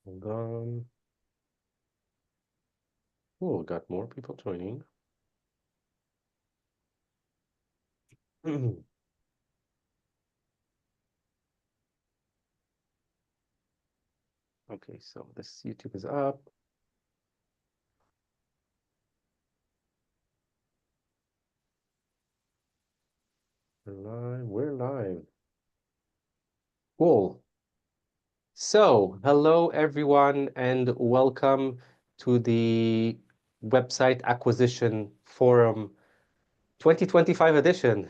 Hold on. Oh, got more people joining. Okay, so this YouTube is up. We're live. We're live. Cool. So, hello everyone, and welcome to the Website Acquisition Forum 2025 edition.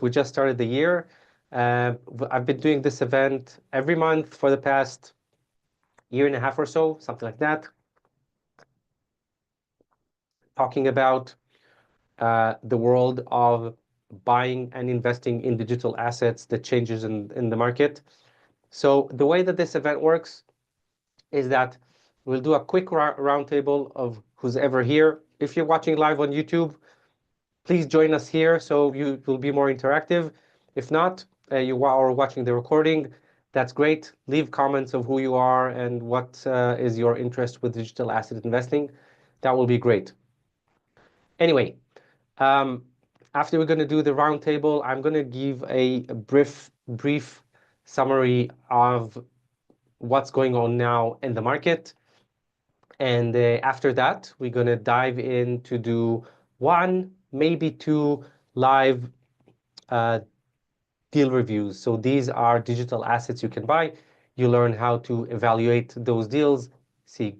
We just started the year. I've been doing this event every month for the past year and a half or so, something like that, talking about the world of buying and investing in digital assets, the changes in the market. So the way that this event works is that we'll do a quick roundtable of who's ever here. If you're watching live on YouTube, please join us here so you will be more interactive. If not, you are watching the recording, that's great. Leave comments of who you are and what is your interest with digital asset investing. That will be great. Anyway, um, after we're going to do the roundtable, I'm going to give a brief summary of what's going on now in the market. And after that, we're going to dive in to do one, maybe two live deal reviews. So these are digital assets you can buy. You learn how to evaluate those deals. See,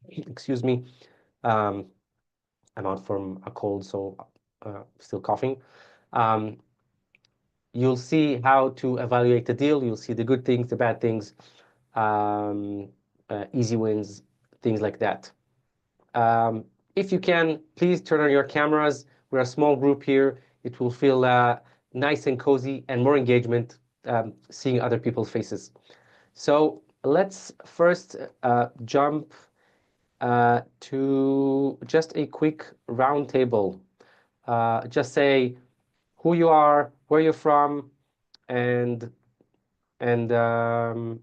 excuse me, I'm out from a cold, so still coughing. Um, you'll see how to evaluate the deal. You'll see the good things, the bad things, um, easy wins, things like that. If you can, please turn on your cameras. We're a small group here. It will feel nice and cozy and more engagement seeing other people's faces. So let's first jump to just a quick roundtable. Just say who you are, where you're from, and and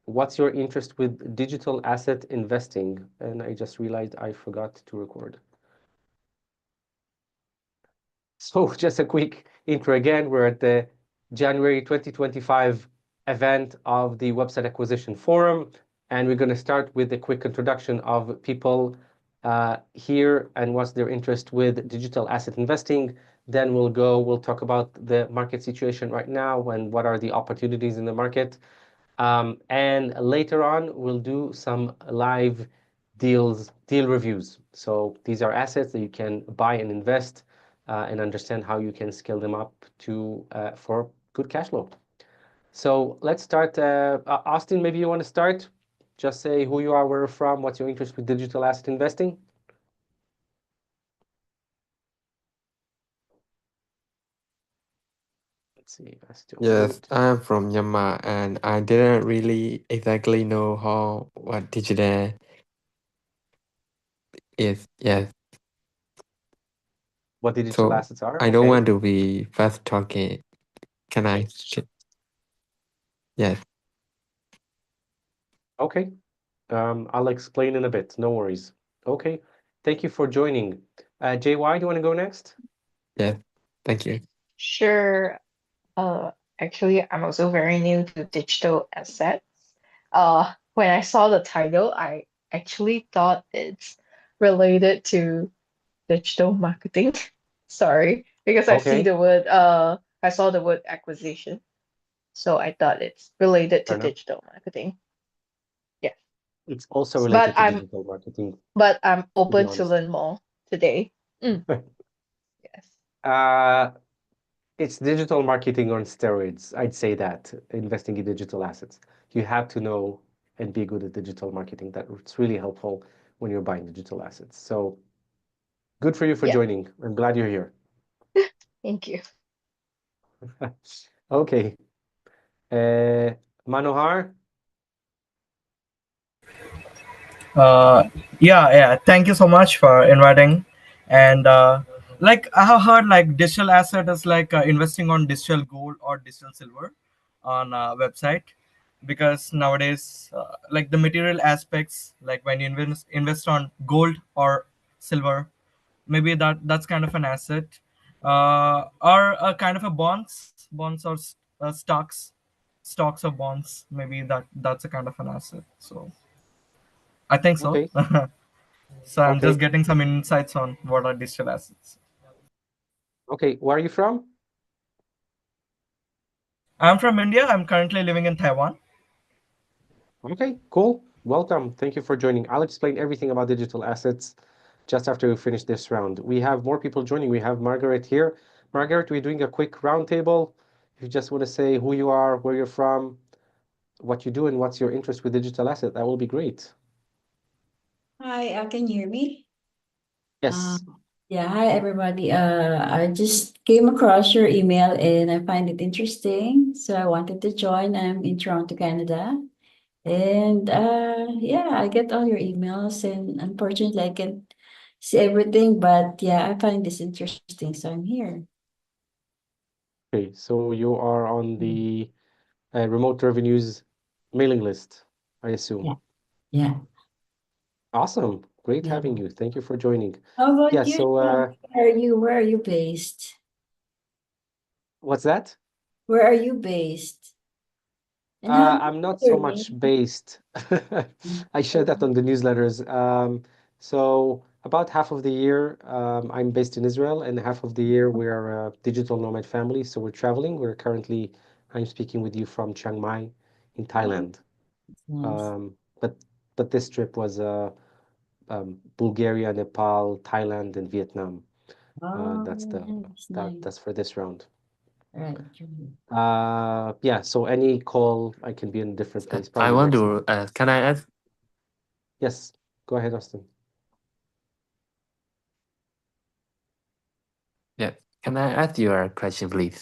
what's your interest with digital asset investing. And I just realized I forgot to record. So just a quick intro again. We're at the January 2025 event of the Website Acquisition Forum, and we're going to start with a quick introduction of people here and what's their interest with digital asset investing. Then we'll talk about the market situation right now and what are the opportunities in the market. And later on, we'll do some live deal reviews. So these are assets that you can buy and invest and understand how you can scale them up to for good cash flow. So let's start. Austin, maybe you want to start? Just say who you are, where you're from, what's your interest with digital asset investing. Let's see, I still Yes, mute. I'm from Myanmar and I didn't really exactly know what digital is. Yes, What digital so assets are? I don't Okay. want to be fast talking. Can I? Yes, Okay. I'll explain in a bit. No worries. Okay. Thank you for joining. JY, do you want to go next? yes. Thank you. Sure. Uh, Actually, I'm also very new to digital assets. When I saw the title, I actually thought it's related to digital marketing. Sorry, because Okay, I saw the word acquisition, so I thought it's related fair to enough. digital marketing. Yeah, It's also but related to I'm digital marketing, but I'm to be open to honest. learn more today. Yes. Uh, it's digital marketing on steroids. I'd say that investing in digital assets. You have to know and be good at digital marketing. That's really helpful when you're buying digital assets. So good for you for Yeah. joining. I'm glad you're here. Thank you. Okay. Uh, Manohar, Uh, yeah. Thank you so much for inviting. And like I have heard, like digital asset is like investing on digital gold or digital silver on a website. because nowadays like the material aspects, like when you invest on gold or silver, maybe that's kind of an asset, or a kind of a bonds or stocks or bonds, maybe that's a kind of an asset. So I think so. Okay. So I'm just Okay. getting some insights on what are digital assets. Okay. Where are you from? I'm from India. I'm currently living in Taiwan. Okay, cool. Welcome. Thank you for joining. I'll explain everything about digital assets just after we finish this round. We have more people joining. We have Margaret here. Margaret, we're doing a quick roundtable. If you just want to say who you are, where you're from, what you do, and what's your interest with digital asset, that will be great. Hi, can you hear me? Yes. Yeah, hi everybody. I just came across your email and I find it interesting, so I wanted to join. I'm in Toronto, Canada, and yeah, I get all your emails, and unfortunately, I can't see everything, but yeah, I find this interesting, so I'm here. Okay, so you are on Mm. the remote revenues mailing list, I Yeah, assume. yeah, Awesome. Great yeah. having you. Thank you for joining. How Yeah, about you, so John? Where are you? Where are you based? what's that? Where are you based? And how do you I'm not spell so your much name? based. I share that on the newsletters. So about half of the year, I'm based in Israel, and half of the year we are a digital nomad family. So we're traveling. I'm speaking with you from Chiang Mai in Oh, Thailand. that's nice. Um, but this trip was Bulgaria, Nepal, Thailand, and Vietnam. Oh, That's nice, nice. that's for this round. Right. True. Yeah, so any call, I can be in a different place, I probably want next to month. can I ask? Yes, go ahead, Austin. Yeah, can I ask you a question, please?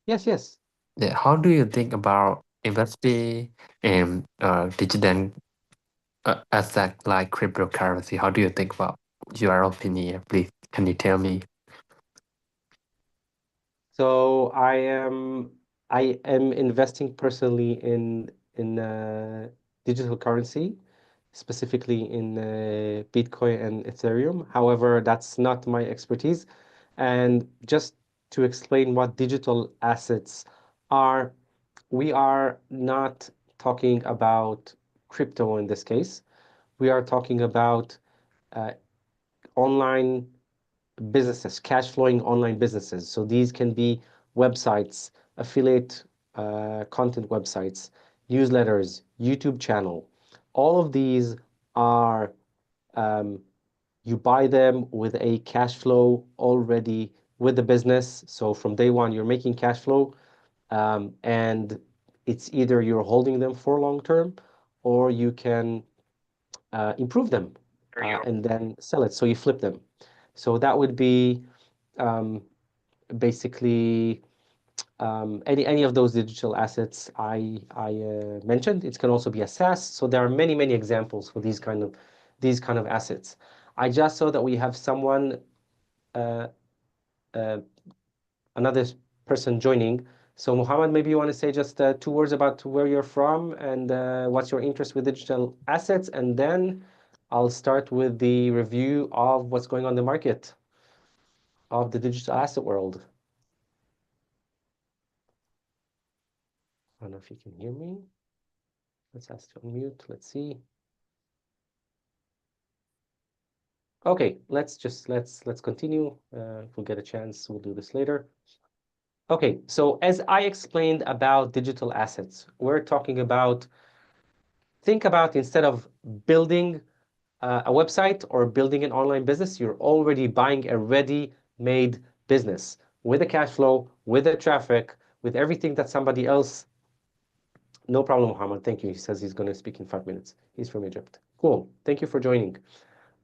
Yes, yes. Yeah, how do you think about investing in digital asset like cryptocurrency? How do you think about your opinion, please? Can you tell me? So I am investing personally in digital currency, specifically in Bitcoin and Ethereum. However, that's not my expertise. And just to explain what digital assets are, we are not talking about crypto in this case. We are talking about uh, online businesses, cash flowing online businesses. So these can be websites, affiliate content websites, newsletters, YouTube channel. All of these are um, you buy them with a cash flow already with the business. So from day one, you're making cash flow, and it's either you're holding them for long term or you can improve them and then sell it. So you flip them. So that would be um, basically any of those digital assets I mentioned. It can also be a SaaS. So there are many examples for these kind of assets. I just saw that we have someone uh, uh, another person joining. So Mohammed, maybe you want to say just 2 words about where you're from and what's your interest with digital assets, and then I'll start with the review of what's going on in the market of the digital asset world. I don't know if you can hear me. Let's ask to unmute. Let's see. Okay, let's continue. If we get a chance, we'll do this later. Okay, so as I explained about digital assets, we're talking about think about instead of building a website or building an online business, you're already buying a ready-made business with a cash flow, with the traffic, with everything that somebody else. No problem, Muhammad. Thank you. He says he's going to speak in 5 minutes. He's from Egypt. Cool. Thank you for joining.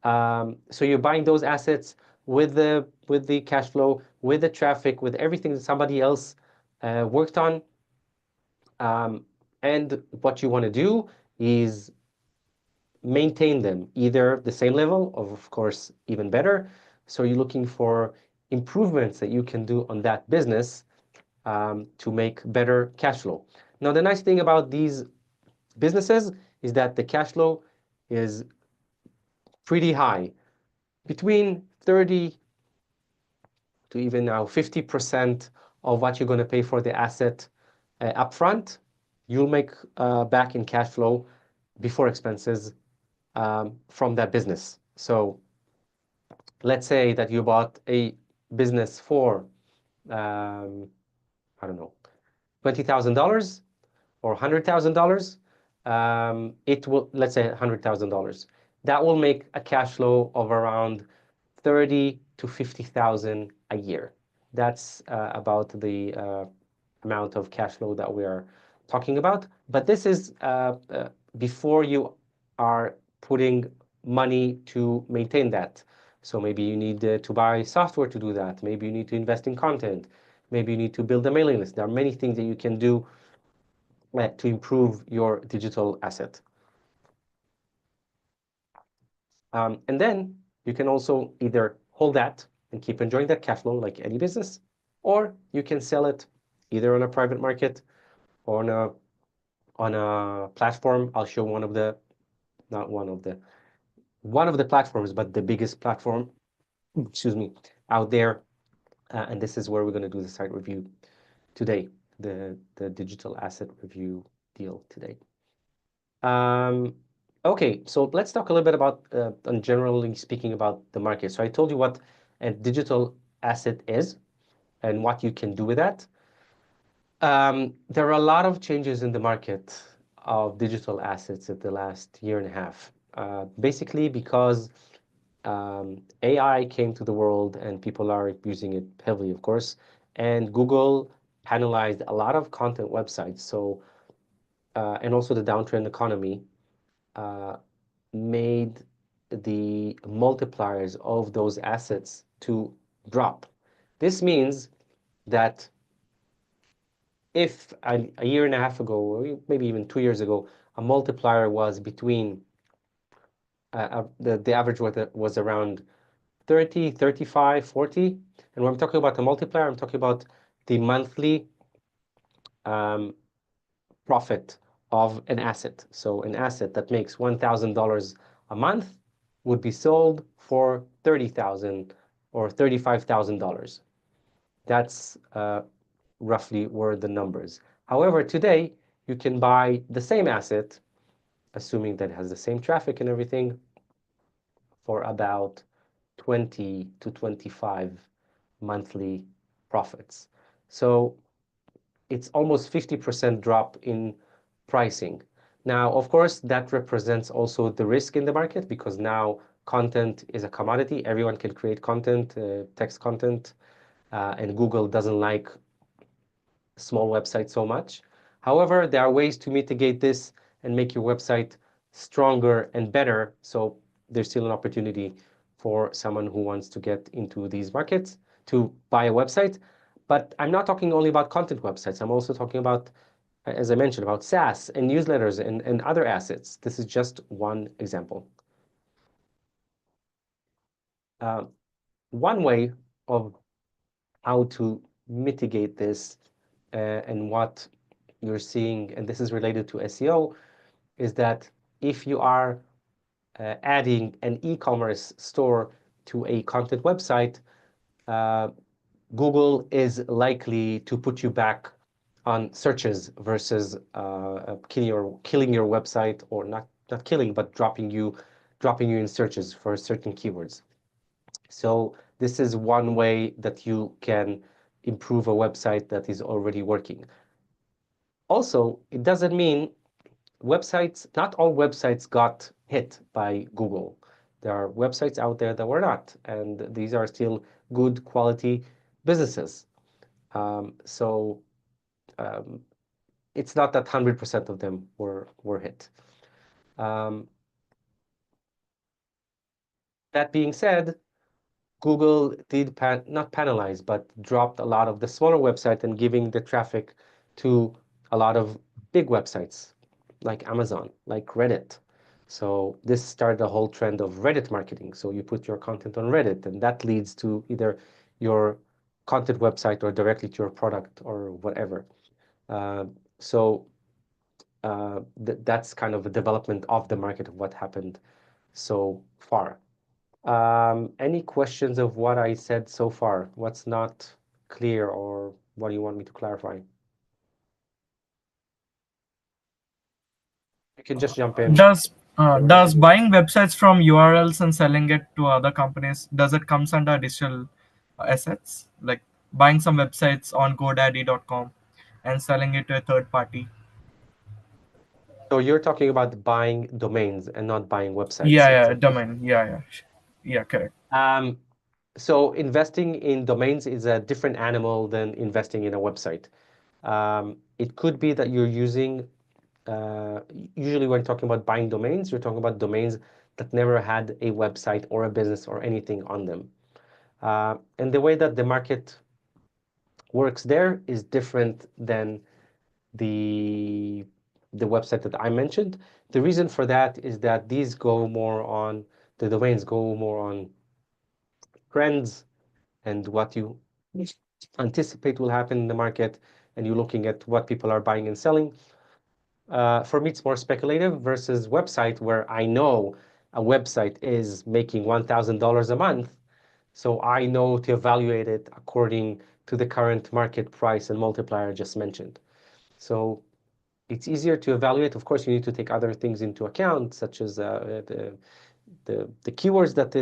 So you're buying those assets with the cash flow, with the traffic, with everything that somebody else worked on. And what you want to do is maintain them either the same level, or of course, even better. So you're looking for improvements that you can do on that business to make better cash flow. Now, the nice thing about these businesses is that the cash flow is pretty high, between 30 to even now 50% of what you're going to pay for the asset upfront, you'll make back in cash flow before expenses from that business. So let's say that you bought a business for, I don't know, $20,000 or $100,000. It will, let's say $100,000. That will make a cash flow of around 30 to 50,000 a year. That's about the amount of cash flow that we are talking about. But this is before you are putting money to maintain that. So maybe you need to buy software to do that. Maybe you need to invest in content. Maybe you need to build a mailing list. There are many things that you can do to improve your digital asset. And then you can also either hold that and keep enjoying that cash flow like any business, or you can sell it either on a private market or on a platform. I'll show one of the platforms, but the biggest platform, excuse me, out there. And this is where we're going to do the site review today, the digital asset review deal today. Okay, so let's talk a little bit about, generally speaking, about the market. So I told you what a digital asset is and what you can do with that. There are a lot of changes in the market of digital assets in the last year and a half, basically because AI came to the world and people are using it heavily, of course, and Google penalized a lot of content websites. So, and also the downtrend economy made the multipliers of those assets to drop. This means that if a year and a half ago, or maybe even 2 years ago, a multiplier was between, the average was around 30, 35, 40. And when I'm talking about the multiplier, I'm talking about the monthly profit of an asset. So an asset that makes $1,000 a month would be sold for $30,000 or $35,000. That's roughly were the numbers. However, today you can buy the same asset, assuming that it has the same traffic and everything, for about 20 to 25 monthly profits. So it's almost 50% drop in pricing. Now, of course, that represents also the risk in the market because now content is a commodity. Everyone can create content, text content, and Google doesn't like small websites so much. However, there are ways to mitigate this and make your website stronger and better. So there's still an opportunity for someone who wants to get into these markets to buy a website. But I'm not talking only about content websites. I'm also talking about, as I mentioned, about SaaS and newsletters and other assets. This is just one example. One way of how to mitigate this and what you're seeing, and this is related to SEO, is that if you are adding an e-commerce store to a content website, Google is likely to put you back on searches versus killing your website, or not killing, but dropping you in searches for certain keywords. So this is one way that you can improve a website that is already working. Also, it doesn't mean not all websites got hit by Google. There are websites out there that were not, and these are still good quality businesses. So it's not that 100% of them were hit. That being said, Google did not penalize, but dropped a lot of the smaller websites and giving the traffic to a lot of big websites like Amazon, like Reddit. So this started a whole trend of Reddit marketing. So you put your content on Reddit, and that leads to either your content website or directly to your product or whatever. So that's kind of a development of the market of what happened so far. Any questions of what I said so far? What's not clear, or what do you want me to clarify? You can just jump in. Does buying websites from URLs and selling it to other companies, does it comes under digital assets, like buying some websites on GoDaddy.com and selling it to a third party? So you're talking about buying domains and not buying websites. Yeah, domain. Yeah, correct. So investing in domains is a different animal than investing in a website. It could be that you're using, usually when talking about buying domains, you're talking about domains that never had a website or a business or anything on them. And the way that the market works there is different than the website that I mentioned. The reason for that is that these go more on, the domains go more on trends and what you anticipate will happen in the market, and you're looking at what people are buying and selling. For me, it's more speculative versus website, where I know a website is making $1,000 a month. So I know to evaluate it according to the current market price and multiplier I just mentioned. So it's easier to evaluate. Of course, you need to take other things into account, such as the keywords that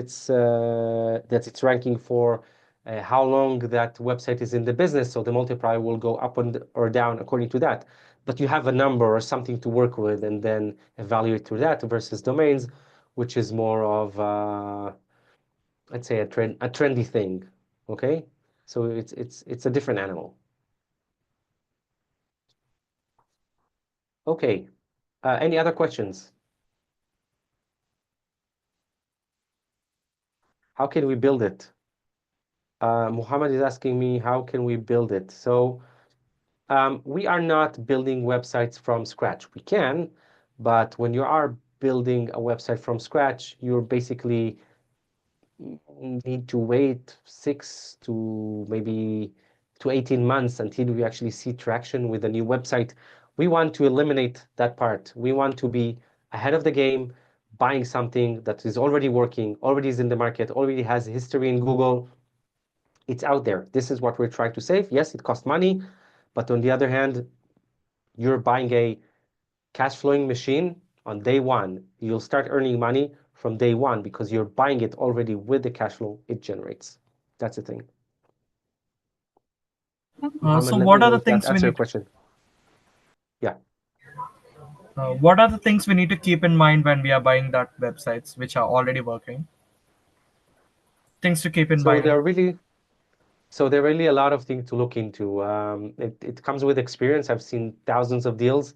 it's ranking for, how long that website is in the business. So the multiplier will go up or down according to that. But you have a number or something to work with, and then evaluate through that, versus domains, which is more of let's say a trendy thing. Okay, so it's a different animal. Okay, any other questions? How can we build it? Muhammad is asking me, how can we build it? So we are not building websites from scratch. We can, but when you are building a website from scratch, you're basically need to wait 6 to maybe to 18 months until we actually see traction with a new website. We want to eliminate that part. We want to be ahead of the game, buying something that is already working, already is in the market, already has history in Google. It's out there. This is what we're trying to save. Yes, it costs money, but on the other hand, you're buying a cash flowing machine on day one. You'll start earning money from day one because you're buying it already with the cash flow it generates. That's the thing. Muhammad, So let me what are know the if that things we answers your need? question. Yeah. What are the things we need to keep in mind when we are buying that websites which are already working? Things to keep in So mind. there are really a lot of things to look into. It comes with experience. I've seen thousands of deals,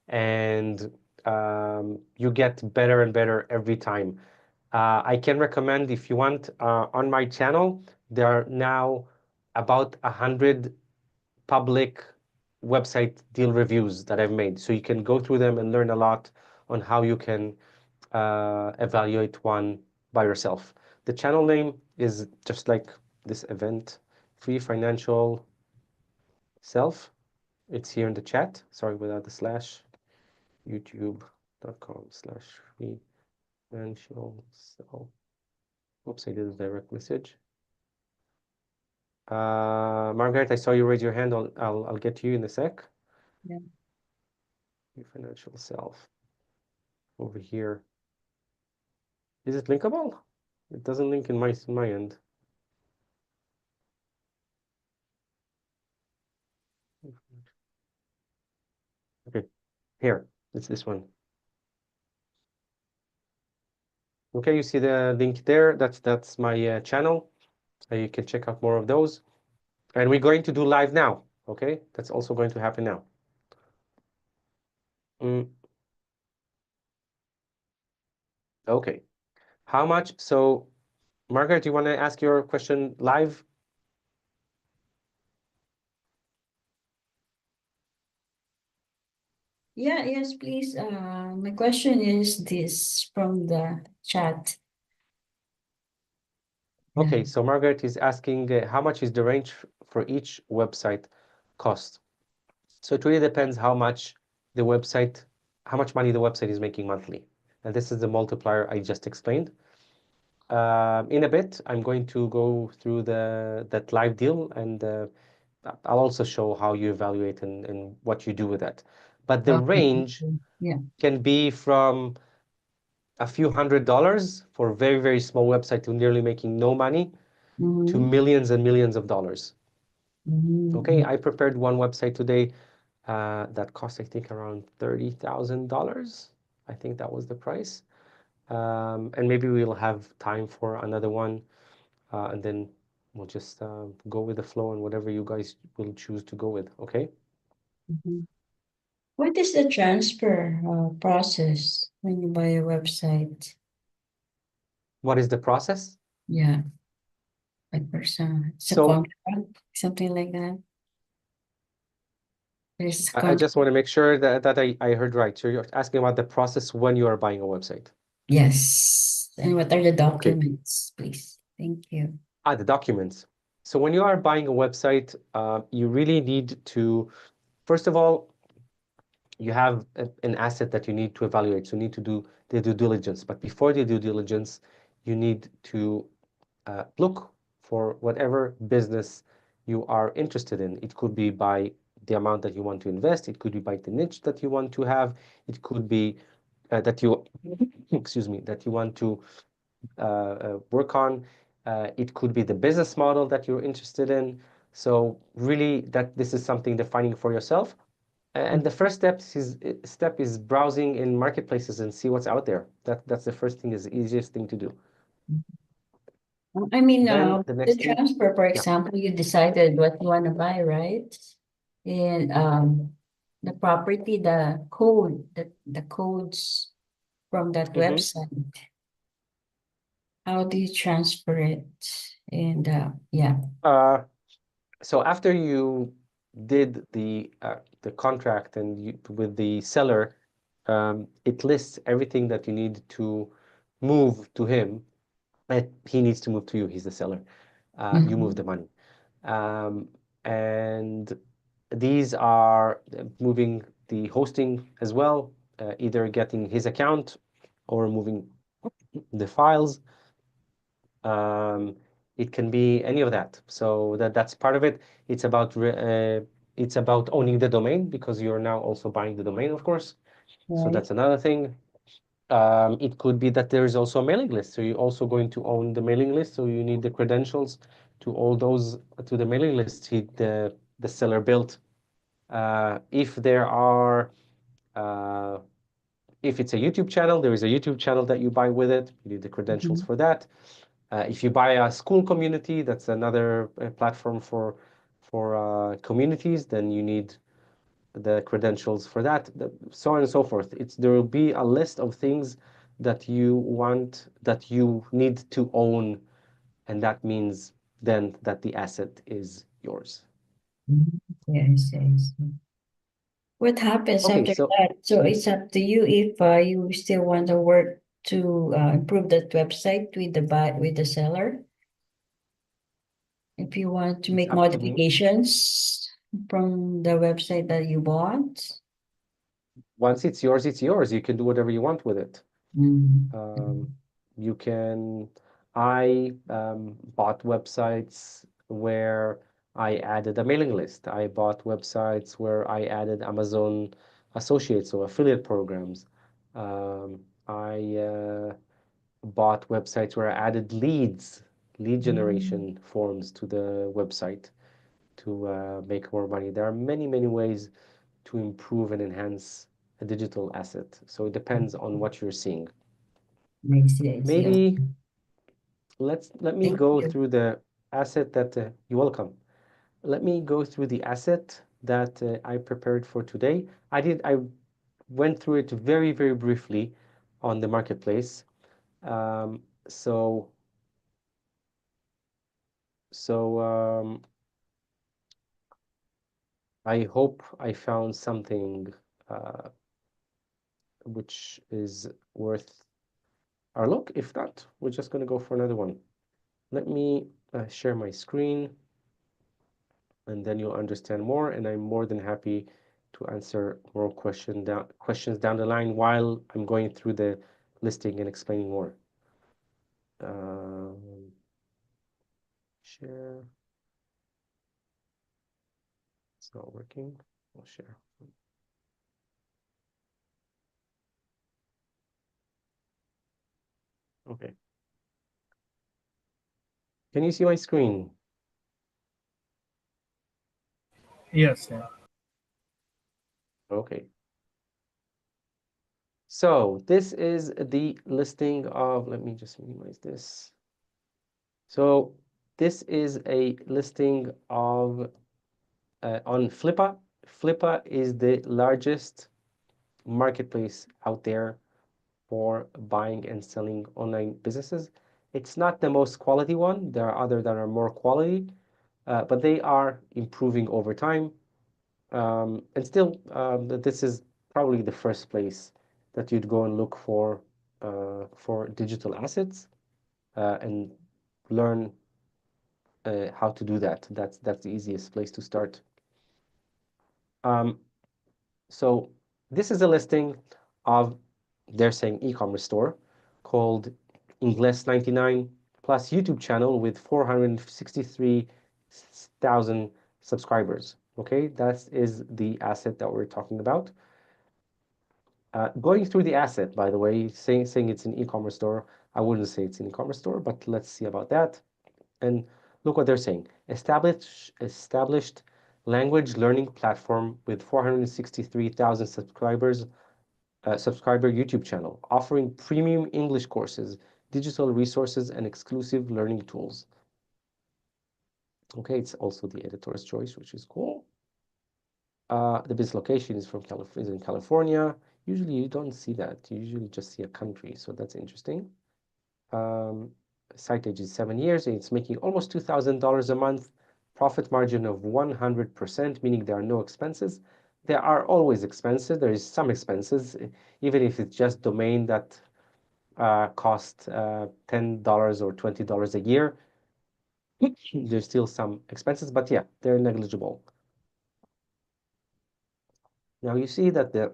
and you get better and better every time. I can recommend, if you want, on my channel, there are now about 100 public website deal reviews that I've made. So you can go through them and learn a lot on how you can evaluate one by yourself. The channel name is just like this event, Free Financial Self. It's here in the chat. Sorry, without the slash. YouTube.com/free financial self. Oops, I did a direct message. Margaret, I saw you raise your hand. I'll get to you in a sec. Yeah. Your financial self over here. Is it linkable? It doesn't link in my end. Okay, here. It's this one. Okay, you see the link there. That's my channel. You can check out more of those. And we're going to do live now. Okay, that's also going to happen now. Okay, how much? So, Margaret, you want to ask your question live? Yeah, yes, please. My question is this from the chat. Yeah. Okay, so Margaret is asking how much is the range for each website cost? So it really depends how much how much money the website is making monthly. And this is the multiplier I just explained. In a bit, I'm going to go through that live deal, and I'll also show how you evaluate and what you do with that. But the Okay. range Yeah. can be from a few $100s for a very, very small website to nearly making no money to Mm-hmm. millions and millions of dollars. Okay, Mm-hmm. I prepared one website today that cost, I think, around $30,000. I think that was the price. And maybe we'll have time for another one, and then we'll just go with the flow and whatever you guys will choose to go with. Okay. Mm-hmm. What is the transfer process when you buy a website? What is the process? Yeah, like person, it's a So contract, something like that. There's a I contract. just want to make sure that I heard right. So you're asking about the process when you are buying a website. Yes. And what are the Okay. documents, please? Thank you. The documents. So when you are buying a website, you really need to, first of all, you have an asset that you need to evaluate. So you need to do the due diligence. But before the due diligence, you need to look for whatever business you are interested in. It could be by the amount that you want to invest. It could be by the niche that you want to have. It could be that you, excuse me, that you want to work on. It could be the business model that you're interested in. So really, that this is something defining for yourself. And the first step is browsing in marketplaces and see what's out there. That's the first thing, is the easiest thing to do. I mean, Then the the next thing, transfer, for yeah. example, you decided what you want to buy, right? And the property, the code, the codes from that Mhm. website, how do you transfer it? And yeah. So after you did the contract and with the seller, it lists everything that you need to move to him. And he needs to move to you. He's the seller. You move Mhm. the money. Um, and these are moving the hosting as well, either getting his account or moving the files. Um, it can be any of that. So that's part of it. It's about owning the domain, because you're now also buying the domain, of course. So Right. that's another thing. It could be that there is also a mailing list. So you're also going to own the mailing list. So you need the credentials to all those to the mailing list the seller built. If there are uh, if it's a YouTube channel, there is a YouTube channel that you buy with it. You need the credentials Mhm. for that. If you buy a school community, that's another platform for communities, then you need the credentials for that, so on and so forth. There will be a list of things that you need to own, and that means then that the asset is yours. Mhm. Yes, yes. What happens Okay, after so that? So it's up to you if you still want to work to improve that website with the seller. If you want to it's make up to me. modifications from the website that you bought. Once it's yours, it's yours. You can do whatever you want with it. Mhm. Um, you can. I bought websites where I added a mailing list. I bought websites where I added Amazon associates or affiliate programs. I bought websites where I added lead Mhm. generation forms to the website to make more money. There are many, many ways to improve and enhance a digital asset. So it depends on what you're seeing. I see, I see. Maybe Okay. let me Thank go you. through the asset that you're welcome. Let me go through the asset that I prepared for today. I went through it very, very briefly on the marketplace. Um, so so I hope I found something uh, which is worth our look. If not, we're just going to go for another one. Let me share my screen, and then you'll understand more, and I'm more than happy to answer more questions down the line while I'm going through the listing and explaining more. Share. It's not working. I'll share. Okay. Can you see my screen? Yes, yeah. Okay. So this is the listing of, let me just minimize this. So this is a listing of on Flippa. Flippa is the largest marketplace out there for buying and selling online businesses. It's not the most quality one. There are others that are more quality, but they are improving over time. And still, this is probably the first place that you'd go and look for digital assets and learn how to do that. That's the easiest place to start. So this is a listing of their saying e-commerce store called Ingles 99 plus YouTube channel with 463,000 subscribers. Okay, that is the asset that we're talking about. Going through the asset, by the way, saying it's an e-commerce store, I wouldn't say it's an e-commerce store, but let's see about that. And look what they're saying. Established language learning platform with 463,000 subscriber YouTube channel, offering premium English courses, digital resources, and exclusive learning tools. Okay, it's also the editor's choice, which is cool. The business location is in California. Usually you don't see that. You usually just see a country, so that's interesting. Site age is 7 years, and it's making almost $2,000 a month. Profit margin of 100%, meaning there are no expenses. There are always expenses. There is some expenses, even if it's just domain that cost $10 or $20 a year. There's still some expenses, but yeah, they're negligible. Now you see that the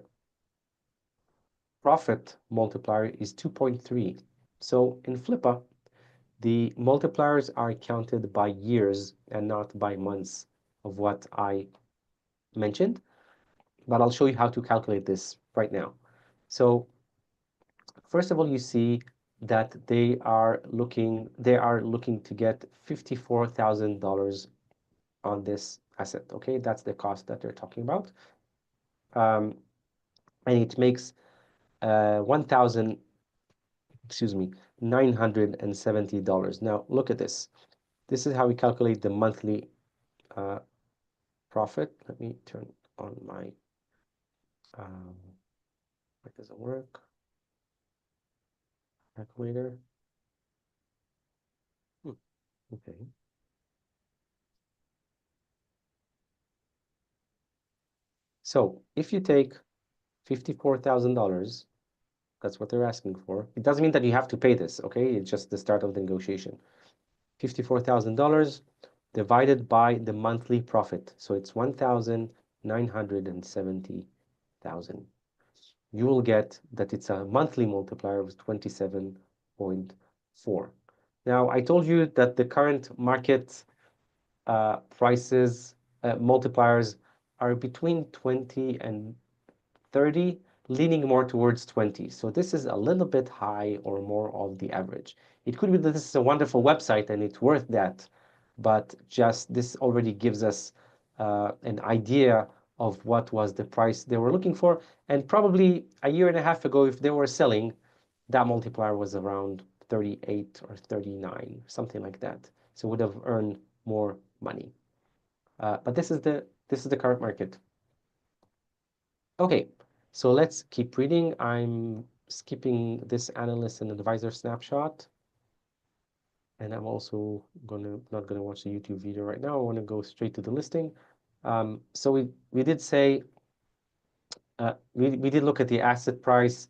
profit multiplier is 2.3. So in Flippa, the multipliers are counted by years and not by months of what I mentioned, but I'll show you how to calculate this right now. So first of all, you see that they are looking to get $54,000 on this asset. Okay, that's the cost that they're talking about, and it makes 1,000, excuse me, $970. Now look at this. This is how we calculate the monthly profit. Let me turn on my. It doesn't work. Calculator. Okay. So if you take $54,000, that's what they're asking for. It doesn't mean that you have to pay this, okay? It's just the start of the negotiation. $54,000 divided by the monthly profit. So it's 1,970,000. You will get that it's a monthly multiplier of 27.4. Now, I told you that the current market prices multipliers are between 20 and 30, leaning more towards 20. So this is a little bit high or more of the average. It could be that this is a wonderful website and it's worth that, but just this already gives us an idea of what was the price they were looking for. And probably a year and a half ago, if they were selling, that multiplier was around 38 or 39, something like that. So would have earned more money. But this is the current market. Okay, so let's keep reading. I'm skipping this analyst and advisor snapshot. And I'm also not gonna watch the YouTube video right now. I want to go straight to the listing. So we did say we did look at the asset price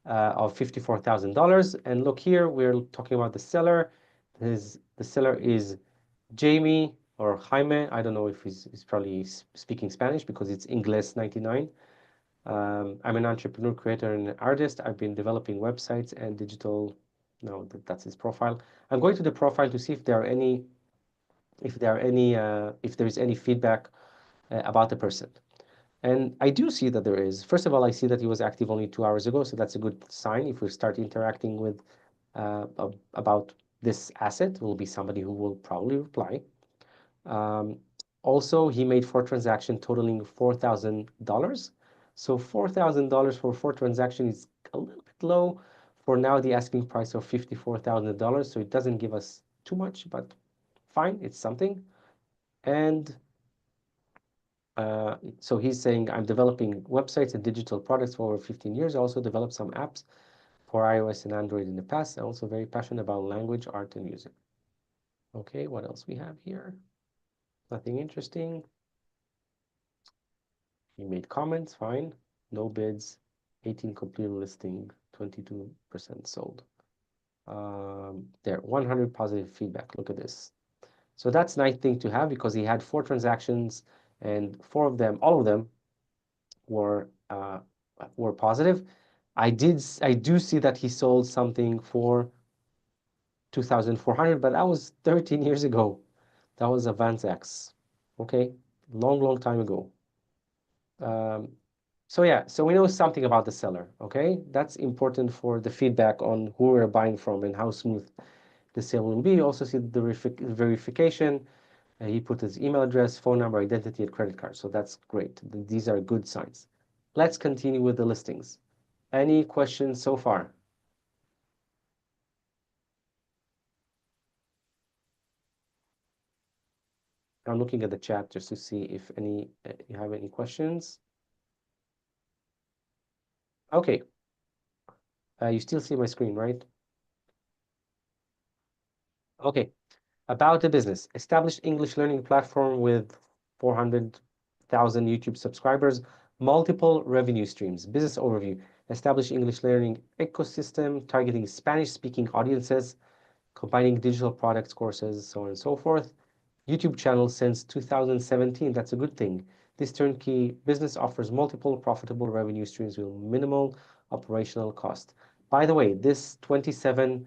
of $54,000, and look here, we're talking about the seller. The seller is Jamie or Jaime. I don't know if he's probably speaking Spanish because it's Ingles 99. I'm an entrepreneur, creator, and artist. I've been developing websites and digital. No, that's his profile. I'm going to the profile to see if there are any, if there is any feedback about the person. And I do see that there is. First of all, I see that he was active only 2 hours ago, so that's a good sign. If we start interacting with about this asset, will be somebody who will probably reply. Um, Also, he made 4 transactions totaling $4,000. So $4,000 for 4 transactions is a little bit low. For now, the asking price of $54,000. So it doesn't give us too much, but fine, it's something. And so he's saying, I'm developing websites and digital products for over 15 years. I also developed some apps for iOS and Android in the past. I'm also very passionate about language, art, and music. Okay, what else we have here? Nothing interesting. He made comments, fine. No bids, 18 complete listing, 22% sold. There, 100 positive feedback. Look at this. So that's a nice thing to have because he had 4 transactions and all of them were positive. I do see that he sold something for 2,400, but that was 13 years ago. That was a Vans X. Okay, long time ago. So yeah, so we know something about the seller, okay? That's important for the feedback on who we're buying from and how smooth the sale will be. You also see the verification. He put his email address, phone number, identity, and credit card. So that's great. These are good signs. Let's continue with the listings. Any questions so far? I'm looking at the chat just to see if you have any questions. Okay. You still see my screen, right? Okay. About the business. Established English learning platform with 400,000 YouTube subscribers, multiple revenue streams. Business overview. Established English learning ecosystem targeting Spanish-speaking audiences, combining digital products, courses, so on and so forth. YouTube channel since 2017. That's a good thing. This turnkey business offers multiple profitable revenue streams with minimal operational cost. By the way, this 27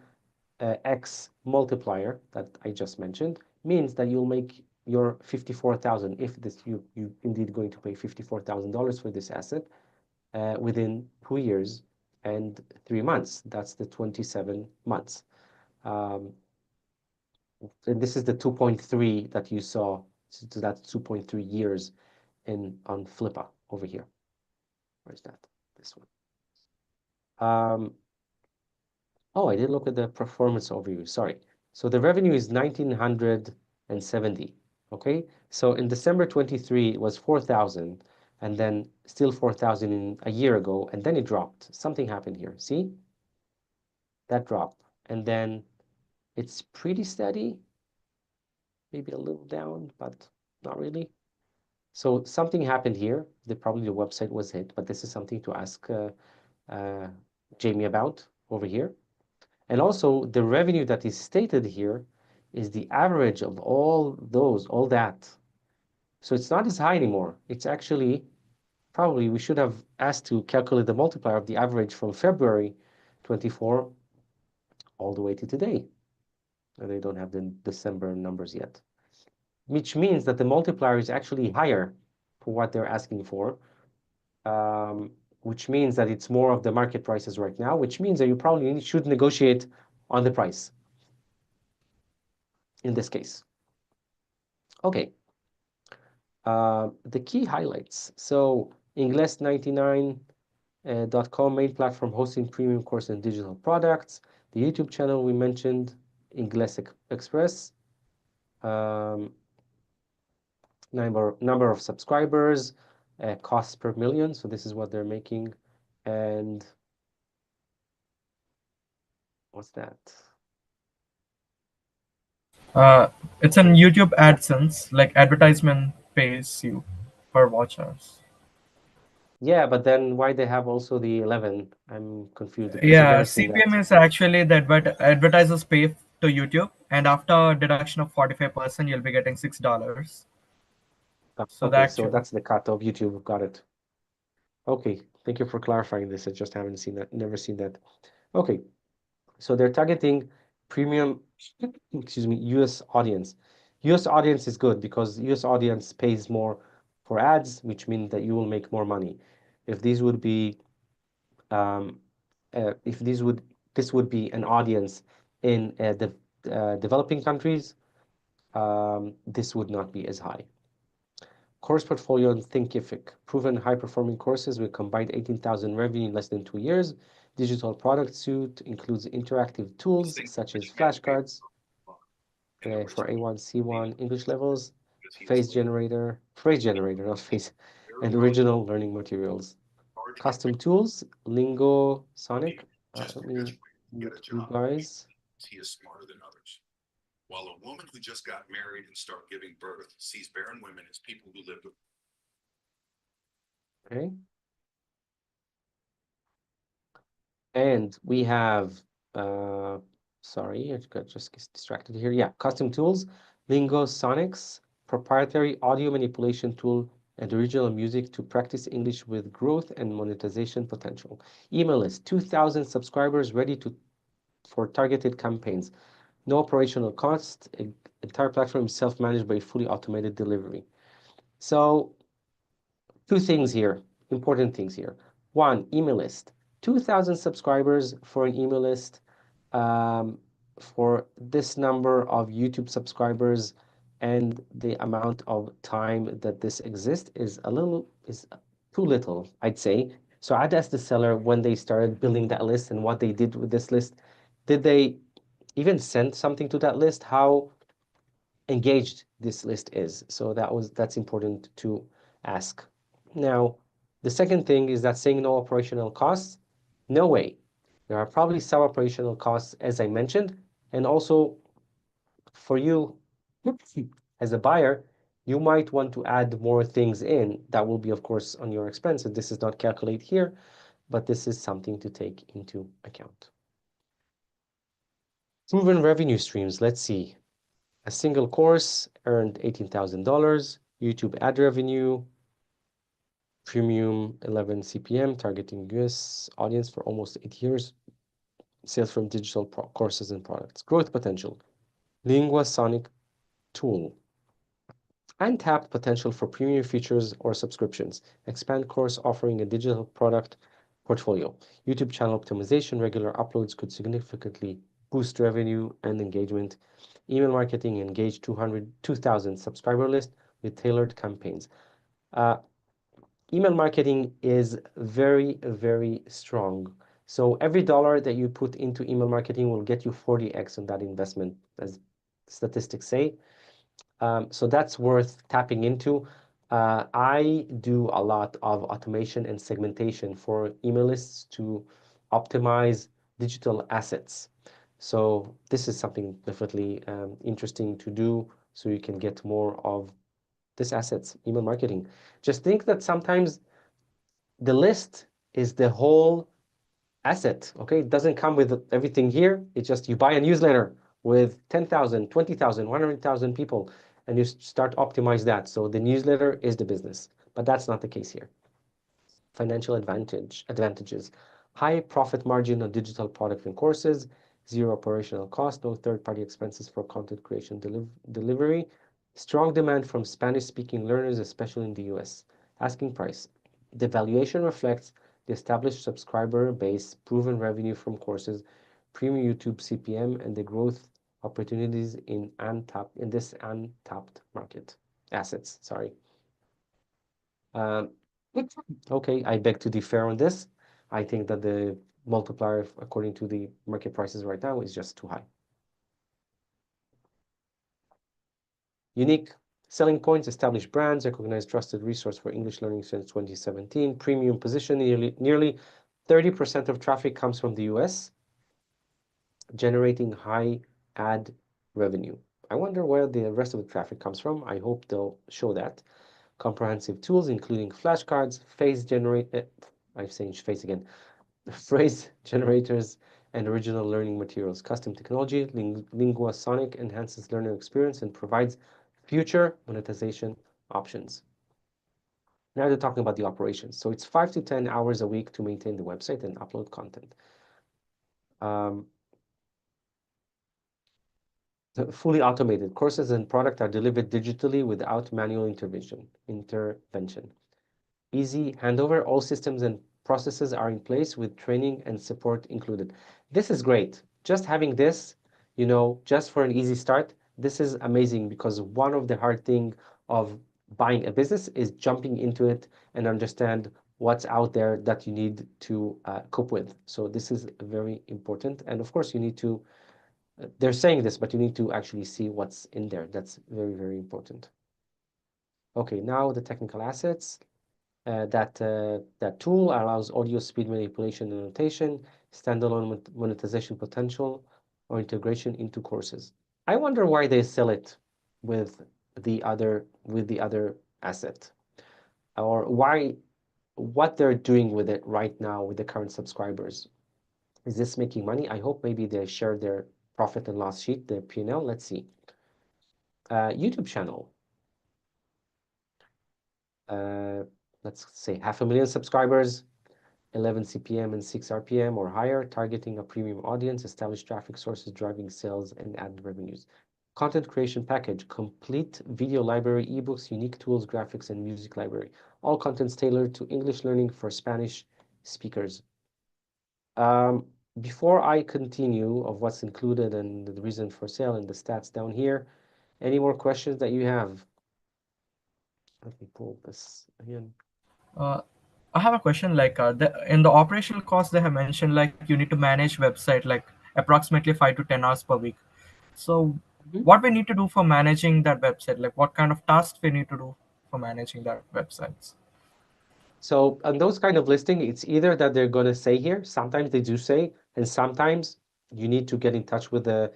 X multiplier that I just mentioned means that you'll make your 54,000 if you indeed going to pay $54,000 for this asset within 2 years and 3 months. That's the 27 months. And this is the 2.3 that you saw. So that's 2.3 years on Flippa over here. Where's that? This one. Oh, I did look at the performance overview. Sorry. So the revenue is 1,970. Okay. So in December 23, it was 4,000, and then still 4,000 in a year ago, and then it dropped. Something happened here. See? That drop. And then it's pretty steady, maybe a little down, but not really. So something happened here. Probably the website was hit, but this is something to ask Jamie about over here. And also the revenue that is stated here is the average of all that. So it's not as high anymore. It's actually probably we should have asked to calculate the multiplier of the average from February 24 all the way to today. And they don't have the December numbers yet, which means that the multiplier is actually higher for what they're asking for, which means that it's more of the market prices right now, which means that you probably should negotiate on the price in this case. Okay. The key highlights. So Ingles99.com main platform hosting premium course and digital products. The YouTube channel we mentioned, Ingles Express. Number of subscribers, costs per million. So this is what they're making. And what's that? It's an YouTube AdSense, like advertisement pays you per watch hours. Yeah, but then why they have also the 11? I'm confused because I've Yeah, never seen that. CPM is actually that, but advertisers pay to YouTube, and after deduction of 45%, you'll be getting $6. So the Okay, so actual, that's the cut of YouTube. Got it. Okay, thank you for clarifying this. I just haven't seen that, never seen that. Okay, so they're targeting premium, excuse me, US audience. US audience is good because US audience pays more for ads, which means that you will make more money. If these would be, if this would be an audience in the developing countries, this would not be as high. Course portfolio and Thinkific. Proven high-performing courses with combined 18,000 revenue in less than 2 years. Digital product suite includes interactive tools such as flashcards for A1, C1 English levels, phrase generator, not face, and original learning materials. Custom tools, Lingo, Sonic. Let me mute you guys. He is smarter than others. While a woman who just got married and started giving birth sees barren women as people who lived with. Okay. And we have, sorry, I got just distracted here. Yeah, custom tools, Lingo Sonics, proprietary audio manipulation tool, and original music to practice English with growth and monetization potential. Email list, 2,000 subscribers ready for targeted campaigns. No operational cost. Entire platform is self-managed by fully automated delivery. So two things here, important things here. One, email list. 2,000 subscribers for an email list. For this number of YouTube subscribers and the amount of time that this exists is too little, I'd say. So I'd ask the seller when they started building that list and what they did with this list. Did they even send something to that list? How engaged this list is? So that's important to ask. Now, the second thing is that saying no operational costs. No way. There are probably some operational costs, as I mentioned, and also for you as a buyer, you might want to add more things in. That will be, of course, on your expenses. This is not calculated here, but this is something to take into account. Proven revenue streams. Let's see. A single course earned $18,000. YouTube ad revenue, premium 11 CPM, targeting US audience for almost 8 years. Sales from digital courses and products. Growth potential. Lingua Sonic tool. Untapped potential for premium features or subscriptions. Expand course offering a digital product portfolio. YouTube channel optimization. Regular uploads could significantly boost revenue and engagement. Email marketing. Engage 2,000 subscriber list with tailored campaigns. Email marketing is very, very strong. So every dollar that you put into email marketing will get you 40x on that investment, as statistics say. So that's worth tapping into. I do a lot of automation and segmentation for email lists to optimize digital assets. So this is something definitely interesting to do so you can get more of this assets, email marketing. Just think that sometimes the list is the whole asset, okay? It doesn't come with everything here. It's just you buy a newsletter with 10,000, 20,000, 100,000 people, and you start optimize that. So the newsletter is the business, but that's not the case here. Financial advantages. High profit margin on digital product and courses, zero operational cost, no third-party expenses for content creation delivery, strong demand from Spanish-speaking learners, especially in the US. Asking price. The valuation reflects the established subscriber base, proven revenue from courses, premium YouTube CPM, and the growth opportunities in this untapped market assets. Sorry. Okay, I beg to differ on this. I think that the multiplier, according to the market prices right now, is just too high. Unique selling points, established brands, recognized trusted resource for English learning since 2017, premium position, nearly 30% of traffic comes from the US, generating high ad revenue. I wonder where the rest of the traffic comes from. I hope they'll show that. Comprehensive tools, including flashcards, I'm saying face again, phrase generators, and original learning materials. Custom technology, Lingua Sonic enhances learner experience and provides future monetization options. Now they're talking about the operations. So it's 5 to 10 hours a week to maintain the website and upload content. Fully automated courses and product are delivered digitally without manual intervention. Easy handover. All systems and processes are in place with training and support included. This is great. Just having this, just for an easy start, this is amazing, because one of the hard thing of buying a business is jumping into it and understand what's out there that you need to cope with. So this is very important. And of course, you need to, they're saying this, but you need to actually see what's in there. That's very, very important. Okay, now the technical assets. That tool allows audio speed manipulation and annotation, standalone monetization potential, or integration into courses. I wonder why they sell it with the other asset, or what they're doing with it right now with the current subscribers. Is this making money? I hope maybe they share their profit and loss sheet, their P&L. Let's see. YouTube channel. Let's say 500,000 subscribers, 11 CPM and 6 RPM or higher, targeting a premium audience, established traffic sources, driving sales and ad revenues. Content creation package, complete video library, ebooks, unique tools, graphics, and music library. All contents tailored to English learning for Spanish speakers. Before I continue of what's included and the reason for sale and the stats down here, any more questions that you have? Let me pull this again. I have a question. Like in the operational cost, they have mentioned like you need to manage website like approximately 5 to 10 hours per week. So, what we need to do for managing that website? Like, what kind of tasks we need to do for managing that websites? So on those kind of listing, it's either that they're going to say here, sometimes they do say, and sometimes you need to get in touch with the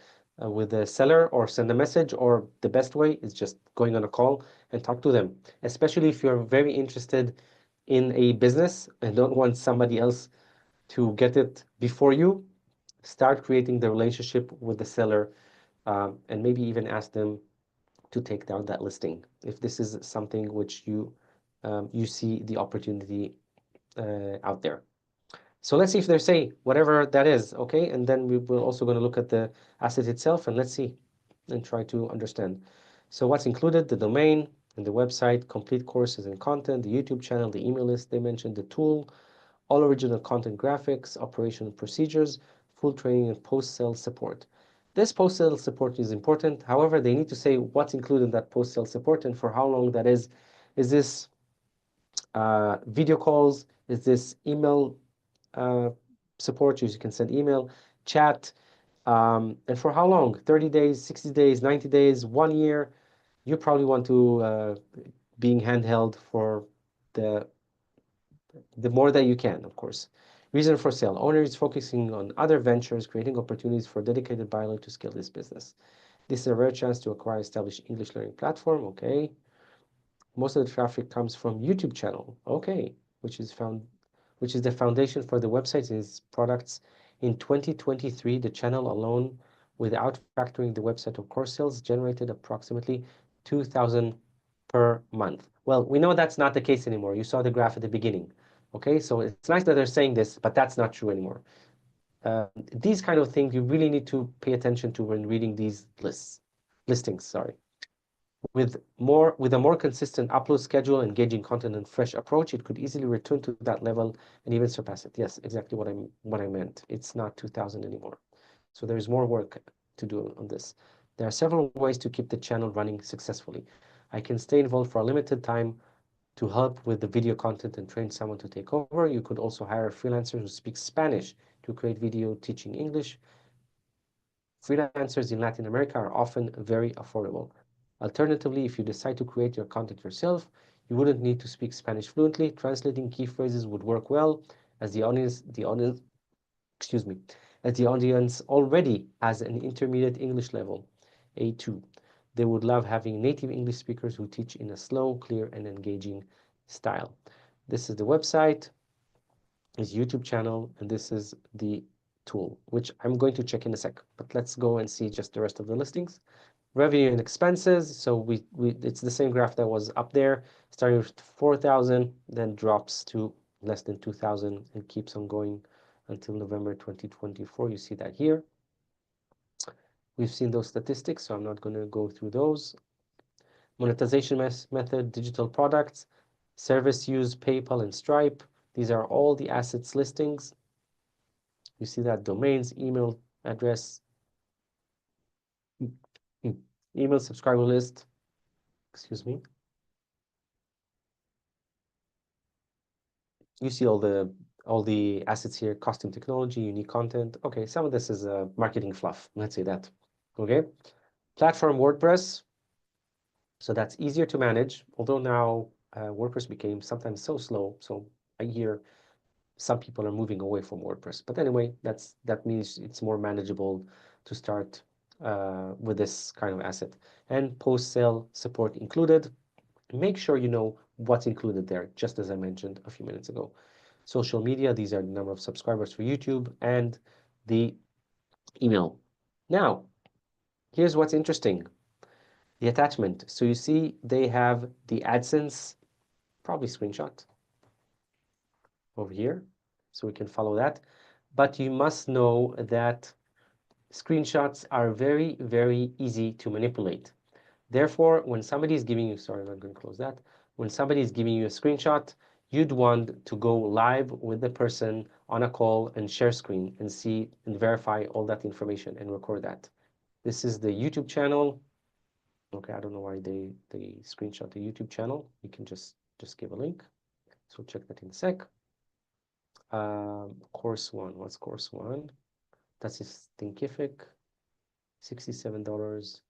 seller or send a message, or the best way is just going on a call and talk to them, especially if you're very interested in a business and don't want somebody else to get it before you. Start creating the relationship with the seller, and maybe even ask them to take down that listing if this is something which you see the opportunity out there. So let's see if they say whatever that is, okay? And then we're also going to look at the asset itself, and let's see and try to understand. So what's included? The domain and the website, complete courses and content, the YouTube channel, the email list they mentioned, the tool, all original content, graphics, operational procedures, full training, and post-sale support. This post-sale support is important. However, they need to say what's included in that post-sale support and for how long that is. Is this video calls? Is this email support? You can send email, chat, and for how long? 30 days, 60 days, 90 days, 1 year? You probably want to being handheld for the more that you can, of course. Reason for sale. Owner is focusing on other ventures, creating opportunities for dedicated buyer to scale this business. This is a rare chance to acquire established English learning platform. Okay. Most of the traffic comes from YouTube channel. Okay. Which is the foundation for the website and its products. In 2023, the channel alone, without factoring the website or course sales, generated approximately 2,000 per month. Well, we know that's not the case anymore. You saw the graph at the beginning. Okay, so it's nice that they're saying this, but that's not true anymore. These kind of things you really need to pay attention to when reading these listings. Sorry. With a more consistent upload schedule, engaging content, and fresh approach, it could easily return to that level and even surpass it. Yes, exactly what I meant. It's not 2,000 anymore. So there's more work to do on this. There are several ways to keep the channel running successfully. I can stay involved for a limited time to help with the video content and train someone to take over. You could also hire a freelancer who speaks Spanish to create video teaching English. Freelancers in Latin America are often very affordable. Alternatively, if you decide to create your content yourself, you wouldn't need to speak Spanish fluently. Translating key phrases would work well, as excuse me, as the audience already has an intermediate English level, A2. They would love having native English speakers who teach in a slow, clear, and engaging style. This is the website, his YouTube channel, and this is the tool, which I'm going to check in a sec, but let's go and see just the rest of the listings. Revenue and expenses. So it's the same graph that was up there, starting with 4,000, then drops to less than 2,000 and keeps on going until November 2024. You see that here. We've seen those statistics, so I'm not going to go through those. Monetization method, digital products, service use, PayPal and Stripe. These are all the assets listings. You see that domains, email address, email subscriber list, excuse me. You see all the assets here, costume technology, unique content. Okay, some of this is marketing fluff. Let's say that. Okay, platform WordPress. So that's easier to manage, although now WordPress became sometimes so slow. So I hear some people are moving away from WordPress. But anyway, that means it's more manageable to start with this kind of asset. And post-sale support included. Make sure you know what's included there, just as I mentioned a few minutes ago. Social media, these are the number of subscribers for YouTube and the email. Now, here's what's interesting. The attachment. So you see they have the AdSense, probably screenshot over here, so we can follow that. But you must know that screenshots are very, very easy to manipulate. Therefore, when somebody is giving you, sorry, I'm not going to close that. When somebody is giving you a screenshot, you'd want to go live with the person on a call and share screen and see and verify all that information and record that. This is the YouTube channel. Okay, I don't know why they screenshot the YouTube channel. You can just give a link. So check that in a sec. Course one, what's course one? That's his Thinkific, $67,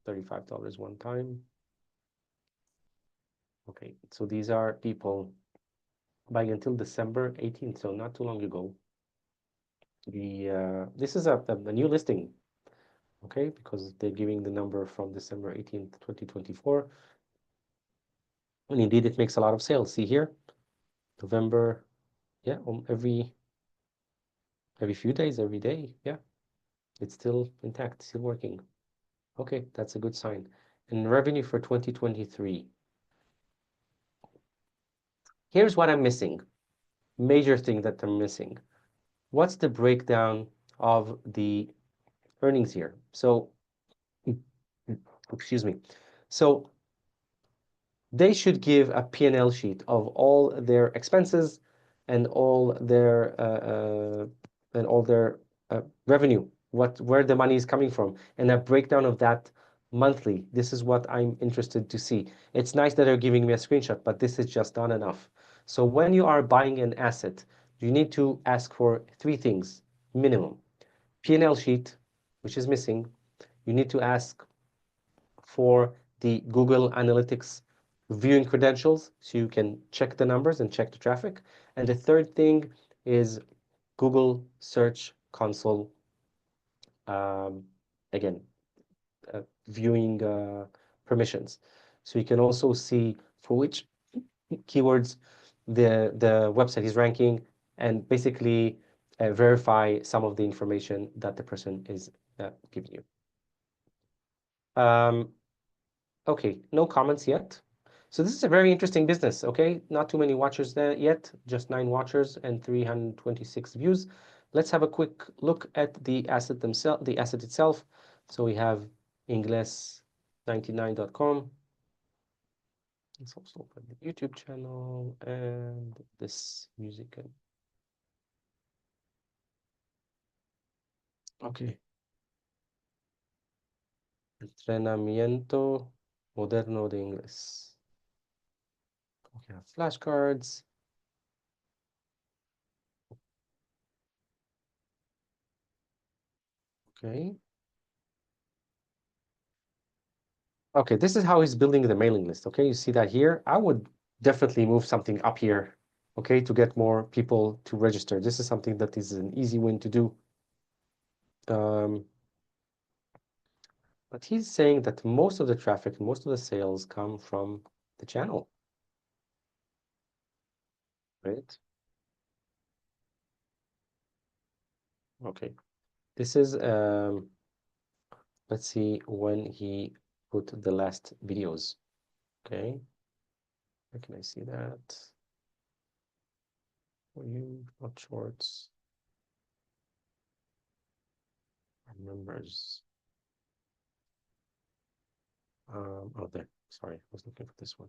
$35 one time. Okay, so these are people buying until December 18th, so not too long ago. This is a new listing, okay, because they're giving the number from December 18th, 2024. And indeed, it makes a lot of sales. See here, November, yeah, every few days, every day, yeah, it's still intact, still working. Okay, that's a good sign. And revenue for 2023. Here's what I'm missing. Major thing that I'm missing. What's the breakdown of the earnings here? So, excuse me. So they should give a P&L sheet of all their expenses and all their revenue, where the money is coming from, and a breakdown of that monthly. This is what I'm interested to see. It's nice that they're giving me a screenshot, but this is just not enough. So when you are buying an asset, you need to ask for three things minimum. P&L sheet, which is missing. You need to ask for the Google Analytics viewing credentials so you can check the numbers and check the traffic. And the third thing is Google Search Console, again, viewing permissions. So you can also see for which keywords the website is ranking and basically verify some of the information that the person is giving you. Okay, no comments yet. So this is a very interesting business, okay? Not too many watchers there yet, just 9 watchers and 326 views. Let's have a quick look at the asset itself. So we have ingles99.com. Let's also open the YouTube channel and this music. Okay. Entrenamiento moderno de inglés. Okay, flashcards. Okay. Okay, this is how he's building the mailing list. Okay, you see that here. I would definitely move something up here, okay, to get more people to register. This is something that is an easy win to do. But he's saying that most of the traffic, most of the sales come from the channel, right? Okay. This is let's see when he put the last videos. Okay. Where can I see that? For you, not shorts. Members. Oh, there. Sorry, I was looking for this one.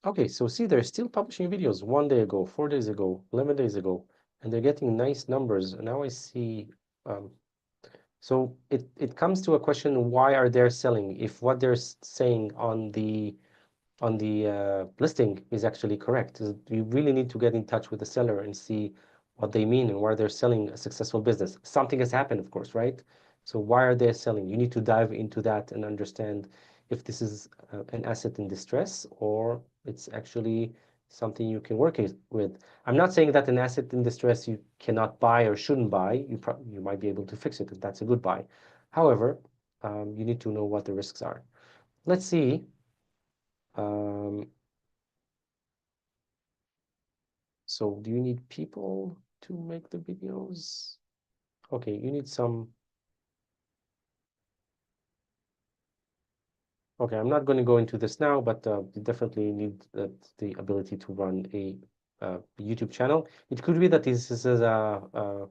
Okay, so see, they're still publishing videos 1 day ago, 4 days ago, 11 days ago, and they're getting nice numbers. And now I see, so it comes to a question, why are they selling? If what they're saying on the listing is actually correct. You really need to get in touch with the seller and see what they mean and why they're selling a successful business. Something has happened, of course, right? So why are they selling? You need to dive into that and understand if this is an asset in distress or it's actually something you can work with. I'm not saying that an asset in distress you cannot buy or shouldn't buy. You might be able to fix it, and that's a good buy. However, you need to know what the risks are. Let's see. So do you need people to make the videos? Okay, you need some. Okay, I'm not going to go into this now, but you definitely need the ability to run a YouTube channel. It could be that this is a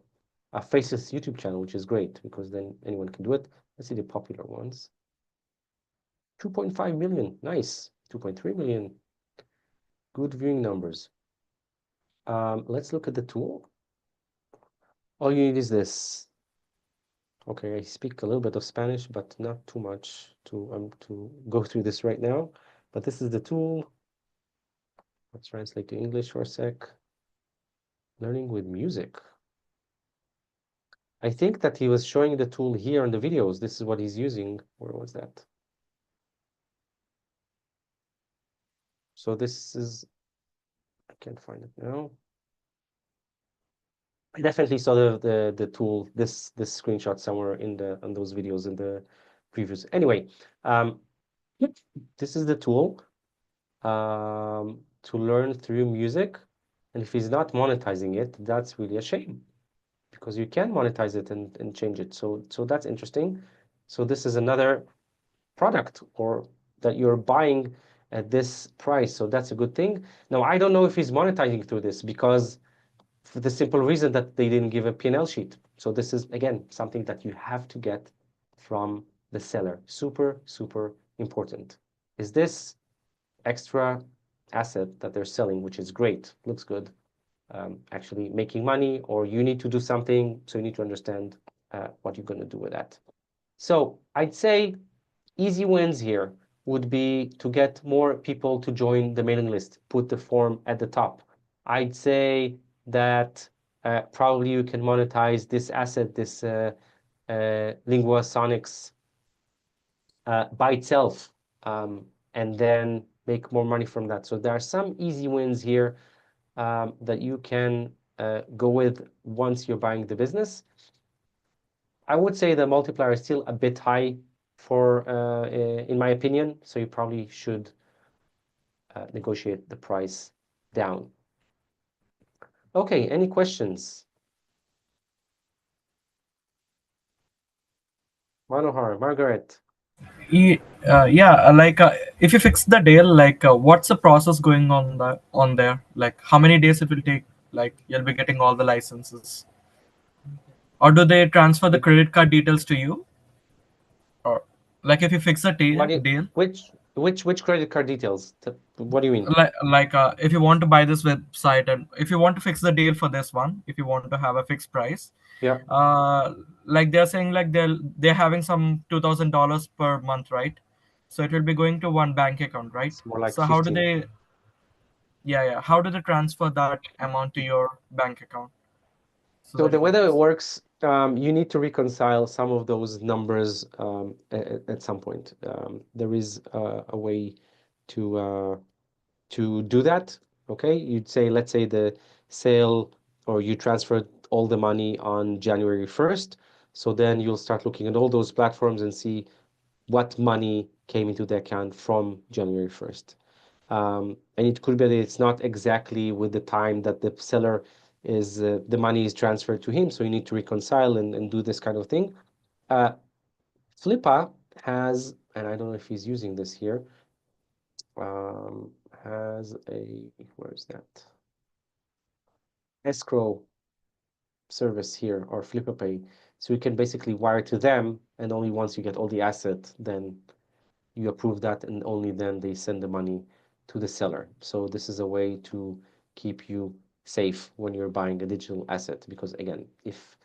faceless YouTube channel, which is great because then anyone can do it. Let's see the popular ones. 2.5 million, nice. 2.3 million, good viewing numbers. Let's look at the tool. All you need is this. Okay, I speak a little bit of Spanish, but not too much to go through this right now. But this is the tool. Let's translate to English for a sec. Learning with music. I think that he was showing the tool here in the videos. This is what he's using. Where was that? So this is, I can't find it now. I definitely saw the tool, this screenshot somewhere in those videos in the previews. Anyway, this is the tool to learn through music. And if he's not monetizing it, that's really a shame because you can monetize it and change it. So that's interesting. So this is another product or that you're buying at this price. So that's a good thing. Now, I don't know if he's monetizing through this because for the simple reason that they didn't give a P&L sheet. So this is, again, something that you have to get from the seller. Super, super important. Is this extra asset that they're selling, which is great, looks good, actually making money, or you need to do something, so you need to understand what you're going to do with that. So I'd say easy wins here would be to get more people to join the mailing list, put the form at the top. I'd say that probably you can monetize this asset, this Lingua Sonics by itself, and then make more money from that. So there are some easy wins here that you can go with once you're buying the business. I would say the multiplier is still a bit high for, in my opinion, so you probably should negotiate the price down. Okay, any questions? Manohar, Margaret. Yeah, if you fix the deal, what's the process going on there? Like how many days it will take? Like you'll be getting all the licenses, or do they transfer the It, credit card details to you? Or like if you fix the what do you, deal, which credit card details? What do you mean? if you want to buy this website and if you want to fix the deal for this one, if you want to have a fixed price, Yeah, like they're saying like they're having some $2,000 per month, right? So it will be going to one bank account, right? it's more like So how do 15. they, yeah, how do they transfer that amount to your bank account so So that the you way can that it fix? works, you need to reconcile some of those numbers at some point. There is a way to do that. Okay, you'd say, let's say the sale or you transferred all the money on January 1st. So then you'll start looking at all those platforms and see what money came into the account from January 1st. And it could be that it's not exactly with the time that the seller is the money is transferred to him, so you need to reconcile and do this kind of thing. Flippa has, and I don't know if he's using this here, has a, where is that? Escrow service here, or Flippa Pay. So you can basically wire to them, and only once you get all the asset, then you approve that, and only then they send the money to the seller. So this is a way to keep you safe when you're buying a digital asset, because again, if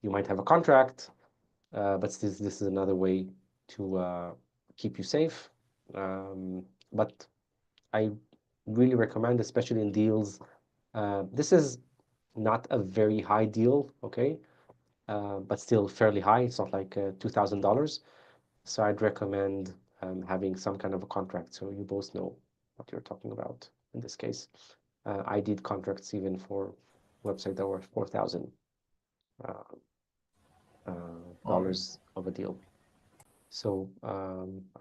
you might have a contract, but this is another way to keep you safe. But I really recommend, especially in deals. This is not a very high deal, okay, but still fairly high. It's not like $2,000. So I'd recommend having some kind of a contract so you both know what you're talking about in this case. I did contracts even for websites that were 4,000 uh, All right. dollars of a deal. So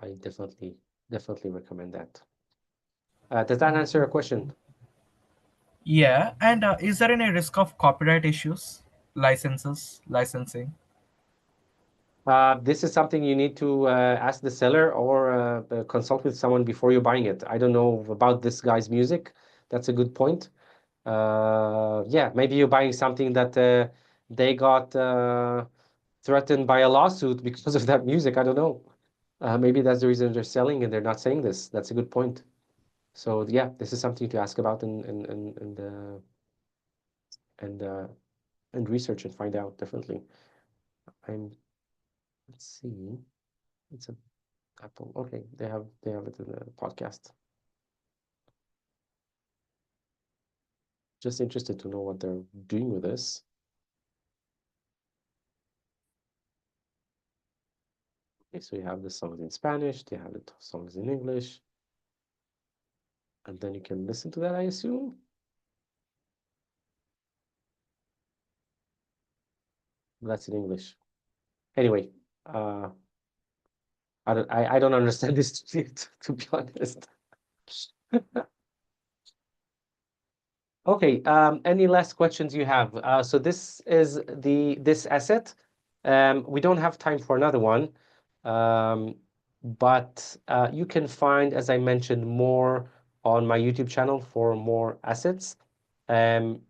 I definitely recommend that. Does that answer your question? Yeah, and is there any risk of copyright issues, licensing? This is something you need to ask the seller or consult with someone before you're buying it. I don't know about this guy's music. That's a good point. Yeah, maybe you're buying something that they got threatened by a lawsuit because of that music. I don't know. Maybe that's the reason they're selling and they're not saying this. That's a good point. So yeah, this is something to ask about and uh, and research and find out definitely. Let's see. It's a Apple. Okay, they have it in the podcast. Just interested to know what they're doing with this. Okay, so you have the songs in Spanish, they have the songs in English, and then you can listen to that, I assume. That's in English. Anyway, I don't understand this to be honest. Okay, any last questions you have? So this is this asset. We don't have time for another one, but you can find, as I mentioned, more on my YouTube channel for more assets. And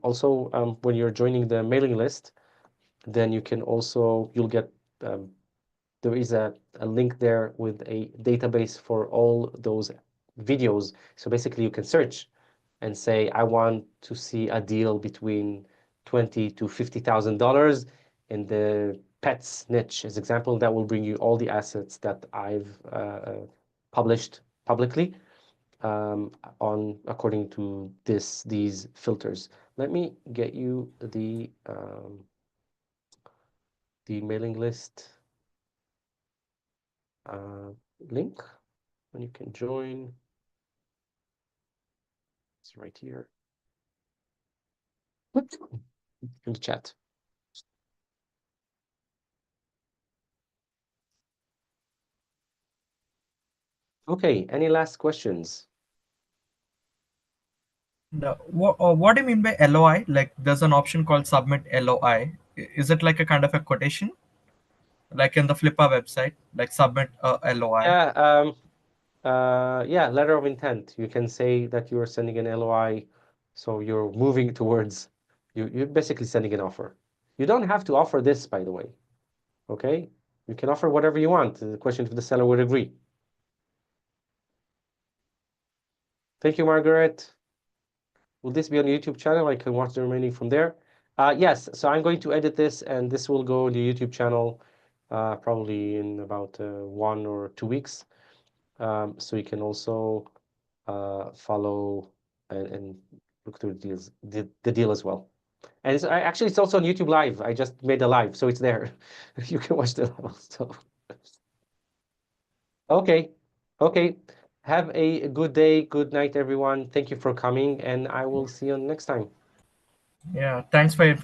also, when you're joining the mailing list, then you'll get there is a link there with a database for all those videos. So basically, you can search and say, I want to see a deal between $20,000 to $50,000 in the pets niche as example. That will bring you all the assets that I've published publicly on according to these filters. Let me get you the mailing list link and you can join. It's right here in the chat. Okay, any last questions? What do you mean by LOI? Like, there's an option called submit LOI. Is it like a kind of a quotation, like in the Flippa website, like submit a LOI? Yeah, letter of intent. You can say that you're sending an LOI, so you're moving towards you're basically sending an offer. You don't have to offer this, by the way. Okay? You can offer whatever you want. The question if the seller would agree. Thank you, Margaret. Will this be on the YouTube channel? I can watch the remaining from there. Yes, so I'm going to edit this and this will go on the YouTube channel probably in about 1 or 2 weeks. So you can also follow and look through the deal as well. And actually it's also on YouTube Live. I just made a live, so it's there. You can watch the live. So okay, okay. Have a good day, good night, everyone. Thank you for coming, and I will see you next time. Yeah, thanks for your information.